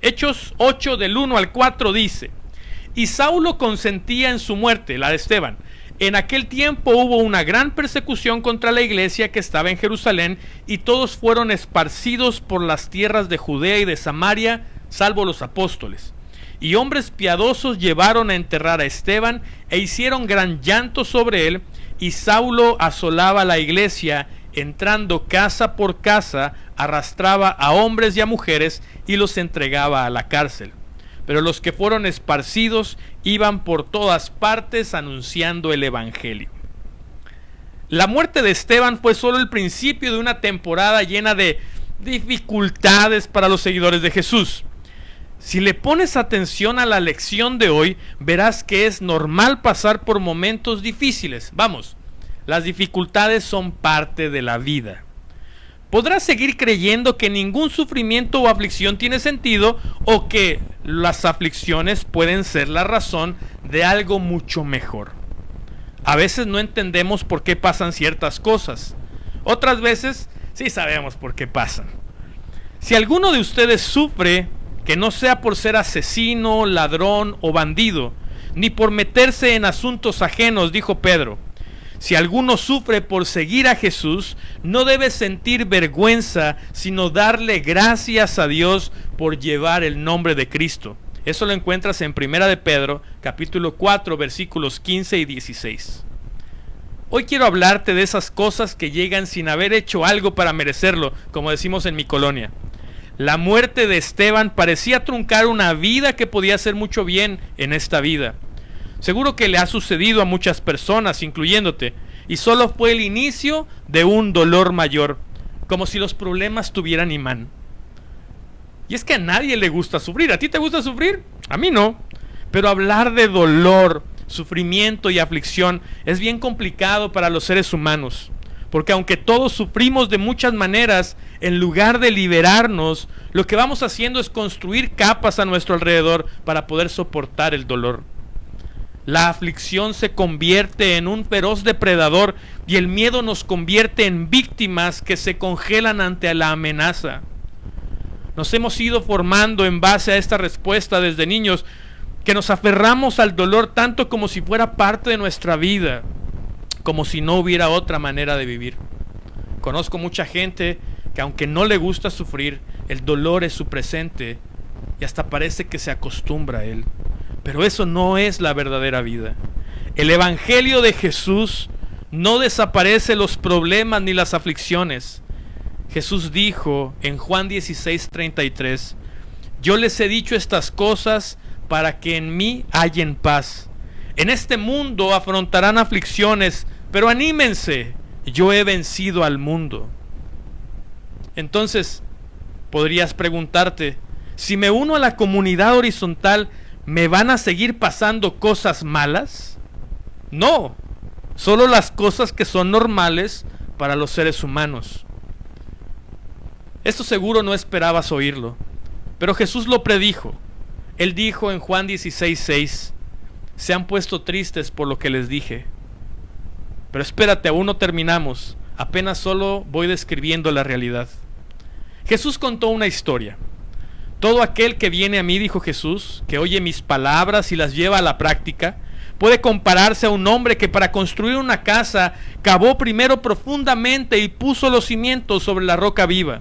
Hechos 8 del 1 al 4 dice: y Saulo consentía en su muerte, la de Esteban. En aquel tiempo hubo una gran persecución contra la iglesia que estaba en Jerusalén, y todos fueron esparcidos por las tierras de Judea y de Samaria, salvo los apóstoles. Y hombres piadosos llevaron a enterrar a Esteban, e hicieron gran llanto sobre él, y Saulo asolaba la iglesia, entrando casa por casa, arrastraba a hombres y a mujeres, y los entregaba a la cárcel. Pero los que fueron esparcidos iban por todas partes anunciando el evangelio. La muerte de Esteban fue solo el principio de una temporada llena de dificultades para los seguidores de Jesús. Si le pones atención a la lección de hoy, verás que es normal pasar por momentos difíciles. Vamos, las dificultades son parte de la vida. Podrás seguir creyendo que ningún sufrimiento o aflicción tiene sentido, o que las aflicciones pueden ser la razón de algo mucho mejor. A veces no entendemos por qué pasan ciertas cosas. Otras veces sí sabemos por qué pasan. Si alguno de ustedes sufre, que no sea por ser asesino, ladrón o bandido, ni por meterse en asuntos ajenos, dijo Pedro. Si alguno sufre por seguir a Jesús, no debe sentir vergüenza, sino darle gracias a Dios por llevar el nombre de Cristo. Eso lo encuentras en 1 de Pedro, capítulo 4, versículos 15 y 16. Hoy quiero hablarte de esas cosas que llegan sin haber hecho algo para merecerlo, como decimos en mi colonia. La muerte de Esteban parecía truncar una vida que podía hacer mucho bien en esta vida. Seguro que le ha sucedido a muchas personas, incluyéndote, y solo fue el inicio de un dolor mayor, como si los problemas tuvieran imán. Y es que a nadie le gusta sufrir. ¿A ti te gusta sufrir? A mí no. Pero hablar de dolor, sufrimiento y aflicción es bien complicado para los seres humanos, porque aunque todos sufrimos de muchas maneras, en lugar de liberarnos, lo que vamos haciendo es construir capas a nuestro alrededor para poder soportar el dolor. La aflicción se convierte en un feroz depredador, y el miedo nos convierte en víctimas que se congelan ante la amenaza. Nos hemos ido formando en base a esta respuesta desde niños, que nos aferramos al dolor tanto como si fuera parte de nuestra vida, como si no hubiera otra manera de vivir. Conozco mucha gente que, aunque no le gusta sufrir, el dolor es su presente y hasta parece que se acostumbra a él. Pero eso no es la verdadera vida. El evangelio de Jesús no desaparece los problemas ni las aflicciones. Jesús dijo en Juan 16:33: yo les he dicho estas cosas para que en mí hallen paz. En este mundo afrontarán aflicciones, pero anímense, yo he vencido al mundo. Entonces, podrías preguntarte, si me uno a la comunidad horizontal, ¿me van a seguir pasando cosas malas? No, solo las cosas que son normales para los seres humanos. Esto seguro no esperabas oírlo, pero Jesús lo predijo. Él dijo en Juan 16:6: se han puesto tristes por lo que les dije. Pero espérate, aún no terminamos, apenas solo voy describiendo la realidad. Jesús contó una historia. Todo aquel que viene a mí, dijo Jesús, que oye mis palabras y las lleva a la práctica, puede compararse a un hombre que para construir una casa cavó primero profundamente y puso los cimientos sobre la roca viva.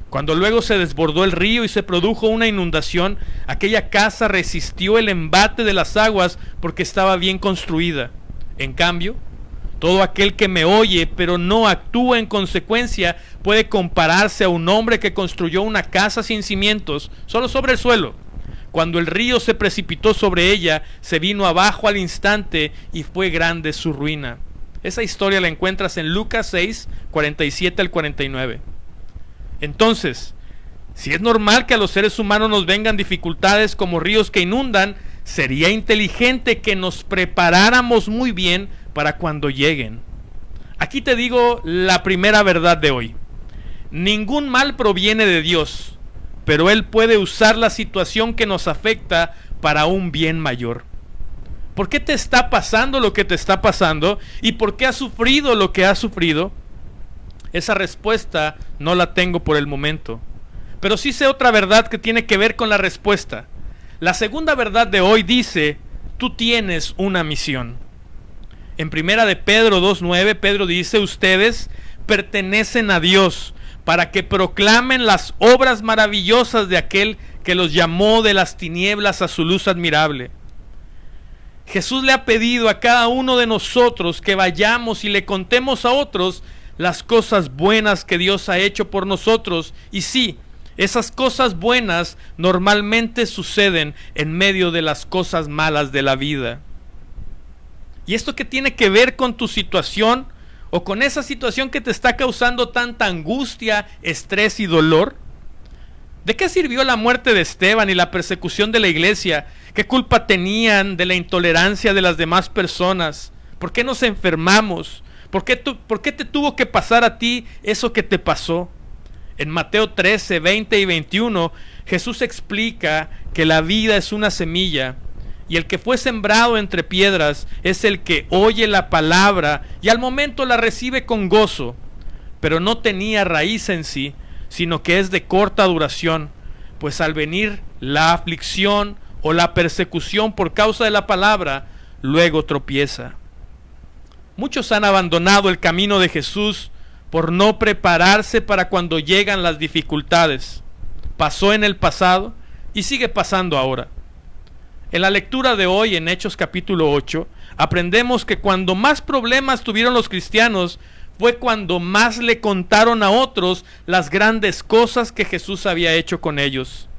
Cuando luego se desbordó el río y se produjo una inundación, aquella casa resistió el embate de las aguas porque estaba bien construida. En cambio, todo aquel que me oye pero no actúa en consecuencia puede compararse a un hombre que construyó una casa sin cimientos, solo sobre el suelo. Cuando el río se precipitó sobre ella, se vino abajo al instante y fue grande su ruina. Esa historia la encuentras en Lucas 6, 47 al 49. Entonces, si es normal que a los seres humanos nos vengan dificultades como ríos que inundan, sería inteligente que nos preparáramos muy bien para cuando lleguen. Aquí te digo la primera verdad de hoy. Ningún mal proviene de Dios, pero Él puede usar la situación que nos afecta para un bien mayor. ¿Por qué te está pasando lo que te está pasando? ¿Y por qué has sufrido lo que has sufrido? Esa respuesta no la tengo por el momento, Pero sí sé otra verdad que tiene que ver con la respuesta. La segunda verdad de hoy dice: tú tienes una misión. En primera de Pedro 2:9, Pedro dice: ustedes pertenecen a Dios para que proclamen las obras maravillosas de aquel que los llamó de las tinieblas a su luz admirable. Jesús le ha pedido a cada uno de nosotros que vayamos y le contemos a otros las cosas buenas que Dios ha hecho por nosotros. Y sí, esas cosas buenas normalmente suceden en medio de las cosas malas de la vida. ¿Y esto qué tiene que ver con tu situación o con esa situación que te está causando tanta angustia, estrés y dolor? ¿De qué sirvió la muerte de Esteban y la persecución de la iglesia? ¿Qué culpa tenían de la intolerancia de las demás personas? ¿Por qué nos enfermamos? ¿Por qué te tuvo que pasar a ti eso que te pasó? En Mateo 13, 20 y 21, Jesús explica que la vida es una semilla y el que fue sembrado entre piedras es el que oye la palabra y al momento la recibe con gozo, pero no tenía raíz en sí, sino que es de corta duración, pues al venir la aflicción o la persecución por causa de la palabra, luego tropieza. Muchos han abandonado el camino de Jesús por no prepararse para cuando llegan las dificultades. Pasó en el pasado y sigue pasando ahora. En la lectura de hoy, en Hechos capítulo 8, aprendemos que cuando más problemas tuvieron los cristianos fue cuando más le contaron a otros las grandes cosas que Jesús había hecho con ellos.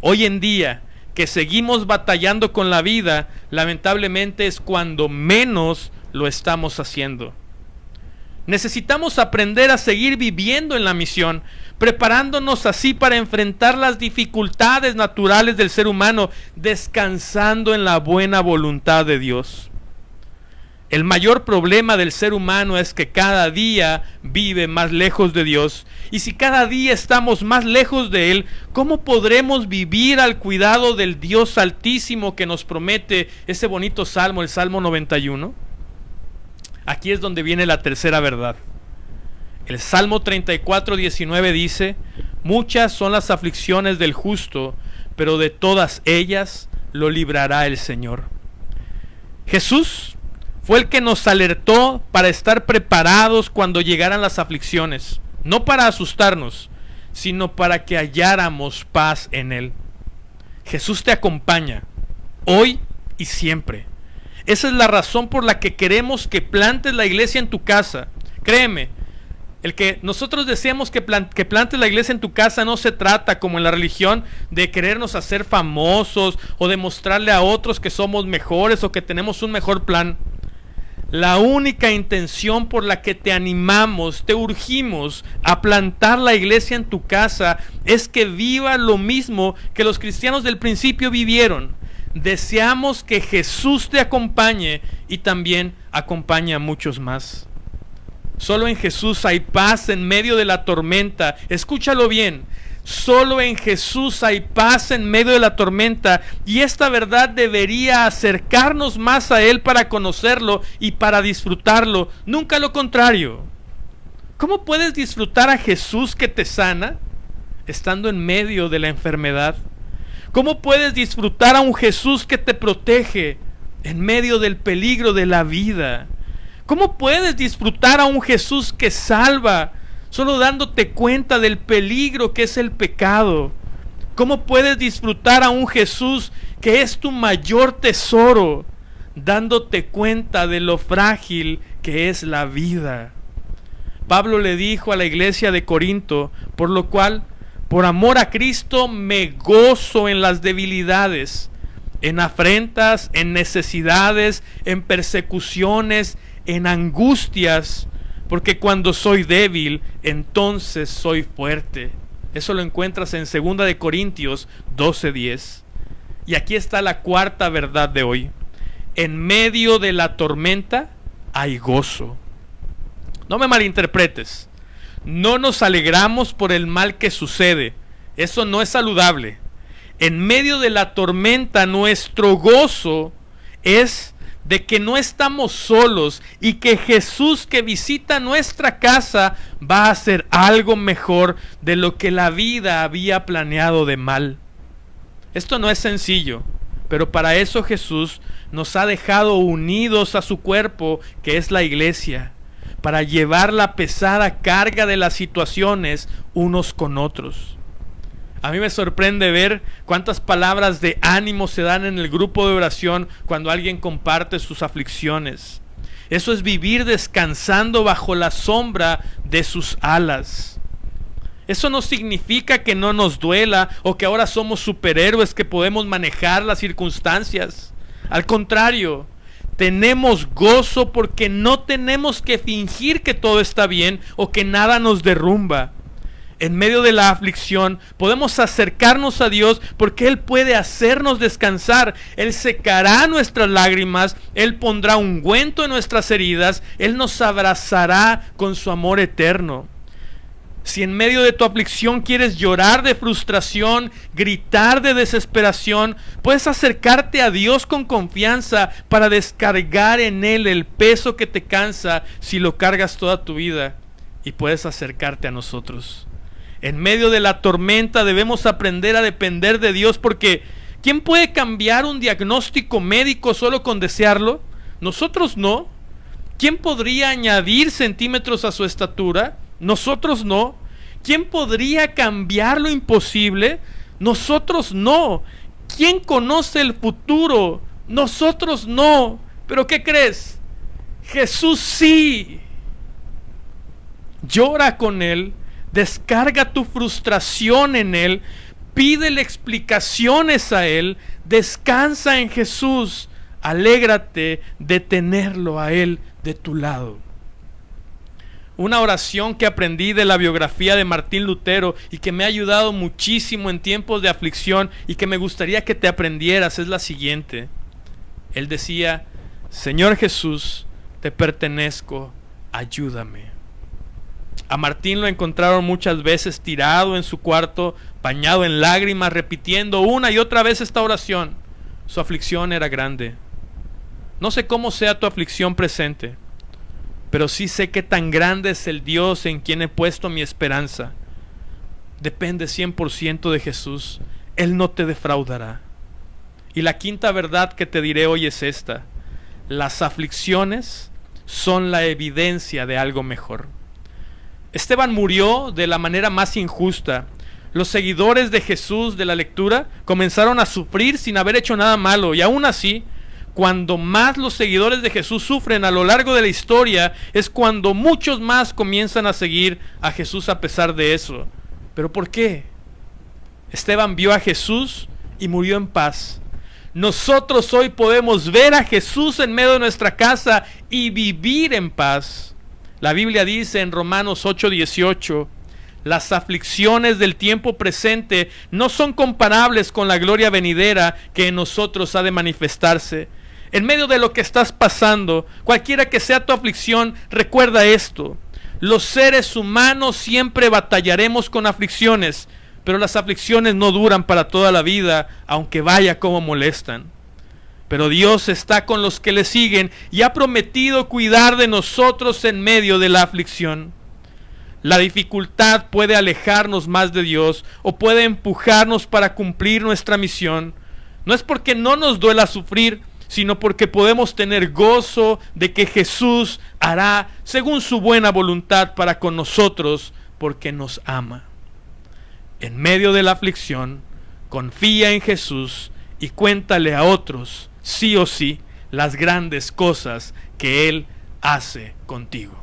Hoy en día, que seguimos batallando con la vida, lamentablemente es cuando menos lo estamos haciendo. Necesitamos aprender a seguir viviendo en la misión, preparándonos así para enfrentar las dificultades naturales del ser humano, descansando en la buena voluntad de Dios. El mayor problema del ser humano es que cada día vive más lejos de Dios. Y si cada día estamos más lejos de Él, ¿cómo podremos vivir al cuidado del Dios Altísimo que nos promete ese bonito salmo, el Salmo 91? Aquí es donde viene la tercera verdad. El Salmo 34, 19 dice: muchas son las aflicciones del justo, pero de todas ellas lo librará el Señor. Jesús fue el que nos alertó para estar preparados cuando llegaran las aflicciones, no para asustarnos, sino para que halláramos paz en Él. Jesús te acompaña, hoy y siempre. Esa es la razón por la que queremos que plantes la iglesia en tu casa. Créeme, el que nosotros deseamos que plantes la iglesia en tu casa no se trata, como en la religión, de querernos hacer famosos o demostrarle a otros que somos mejores o que tenemos un mejor plan. La única intención por la que te animamos, te urgimos a plantar la iglesia en tu casa es que viva lo mismo que los cristianos del principio vivieron. Deseamos que Jesús te acompañe y también acompañe a muchos más. Solo en Jesús hay paz en medio de la tormenta. Escúchalo bien. Solo en Jesús hay paz en medio de la tormenta, y esta verdad debería acercarnos más a Él para conocerlo y para disfrutarlo, nunca lo contrario. ¿Cómo puedes disfrutar a Jesús que te sana estando en medio de la enfermedad? ¿Cómo puedes disfrutar a un Jesús que te protege en medio del peligro de la vida? ¿Cómo puedes disfrutar a un Jesús que salva solo dándote cuenta del peligro que es el pecado? ¿Cómo puedes disfrutar a un Jesús que es tu mayor tesoro, dándote cuenta de lo frágil que es la vida? Pablo le dijo a la iglesia de Corinto: por lo cual, por amor a Cristo, me gozo en las debilidades, en afrentas, en necesidades, en persecuciones, en angustias, porque cuando soy débil, entonces soy fuerte. Eso lo encuentras en 2 de Corintios 12:10. Y aquí está la cuarta verdad de hoy. En medio de la tormenta hay gozo. No me malinterpretes. No nos alegramos por el mal que sucede. Eso no es saludable. En medio de la tormenta, nuestro gozo es de que no estamos solos y que Jesús que visita nuestra casa va a hacer algo mejor de lo que la vida había planeado de mal. Esto no es sencillo, pero para eso Jesús nos ha dejado unidos a su cuerpo, que es la iglesia, para llevar la pesada carga de las situaciones unos con otros. A mí me sorprende ver cuántas palabras de ánimo se dan en el grupo de oración cuando alguien comparte sus aflicciones. Eso es vivir descansando bajo la sombra de sus alas. Eso no significa que no nos duela o que ahora somos superhéroes que podemos manejar las circunstancias. Al contrario, tenemos gozo porque no tenemos que fingir que todo está bien o que nada nos derrumba. En medio de la aflicción podemos acercarnos a Dios porque Él puede hacernos descansar. Él secará nuestras lágrimas, Él pondrá ungüento en nuestras heridas, Él nos abrazará con su amor eterno. Si en medio de tu aflicción quieres llorar de frustración, gritar de desesperación, puedes acercarte a Dios con confianza para descargar en Él el peso que te cansa si lo cargas toda tu vida, y puedes acercarte a nosotros. En medio de la tormenta debemos aprender a depender de Dios, porque ¿quién puede cambiar un diagnóstico médico solo con desearlo? Nosotros no. ¿Quién podría añadir centímetros a su estatura? Nosotros no. ¿Quién podría cambiar lo imposible? Nosotros no. ¿Quién conoce el futuro? Nosotros no. ¿Pero qué crees? Jesús sí. Llora con Él. Descarga tu frustración en Él, pídele explicaciones a Él, descansa en Jesús, alégrate de tenerlo a Él de tu lado. Una oración que aprendí de la biografía de Martín Lutero y que me ha ayudado muchísimo en tiempos de aflicción y que me gustaría que te aprendieras es la siguiente. Él decía: Señor Jesús, te pertenezco, ayúdame. A Martín lo encontraron muchas veces tirado en su cuarto, bañado en lágrimas, repitiendo una y otra vez esta oración. Su aflicción era grande. No sé cómo sea tu aflicción presente, pero sí sé que tan grande es el Dios en quien he puesto mi esperanza. Depende 100% de Jesús. Él no te defraudará. Y la quinta verdad que te diré hoy es esta: las aflicciones son la evidencia de algo mejor. Esteban murió de la manera más injusta. Los seguidores de Jesús de la lectura comenzaron a sufrir sin haber hecho nada malo, y aún así, cuando más los seguidores de Jesús sufren a lo largo de la historia, es cuando muchos más comienzan a seguir a Jesús a pesar de eso. ¿Pero por qué? Esteban vio a Jesús y murió en paz. Nosotros hoy podemos ver a Jesús en medio de nuestra casa y vivir en paz. La Biblia dice en Romanos 8:18, las aflicciones del tiempo presente no son comparables con la gloria venidera que en nosotros ha de manifestarse. En medio de lo que estás pasando, cualquiera que sea tu aflicción, recuerda esto: los seres humanos siempre batallaremos con aflicciones, pero las aflicciones no duran para toda la vida, aunque vaya como molestan. Pero Dios está con los que le siguen y ha prometido cuidar de nosotros en medio de la aflicción. La dificultad puede alejarnos más de Dios o puede empujarnos para cumplir nuestra misión. No es porque no nos duela sufrir, sino porque podemos tener gozo de que Jesús hará según su buena voluntad para con nosotros, porque nos ama. En medio de la aflicción, confía en Jesús y cuéntale a otros, sí o sí, las grandes cosas que Él hace contigo.